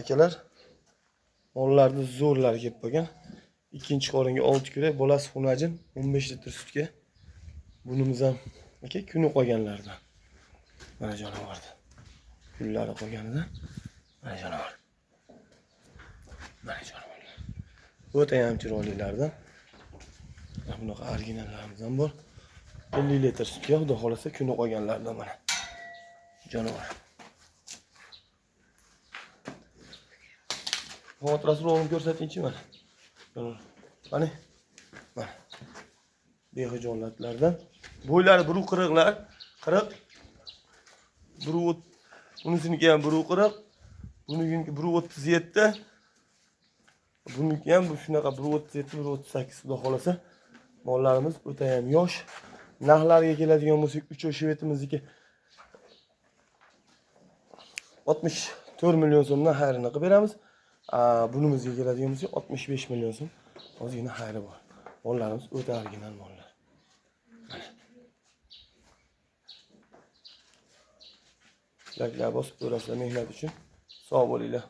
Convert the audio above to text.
akalar, mollarni zo'rlar kelib qolgan. Ikkinchi qoringa 6 kilo, bolasi xunajin 15 litr sutga. Bunimiz ham aka kuni qolganlardan. Mana jonivordi. Kunlari qolganidan. Mana jonivor. Mana jonivorlar. O'ta ham chiroylilardan. Bunaqa originallarimiz ham bor. 50 litr sutga, xudo xolasa kuni qolganlardan mana. Jonivor. Xotirasini olib ko'rsatingchi mana. Mana. Mana. Behijolatlardan. Bo'ylari 1.40lar. 40. Bunisiniki ham 1.40. Buniniki 1.37. Buniki ham shunaqa 1.37, 1.38 xudo xolasa. Mollarimiz o'ta ham yosh. Narxlarga keladigan bo'lsak, 3 shvetimizniki 64 million so'mdan xayrini qilib beramiz. Bunimizga keladigan bo'lsak 65 million so'm. Ozgina xayri bor. Mollarimiz o'ta original mollar. Laglar bosib ko'rasizlar mehnat uchun. Sog' bo'linglar.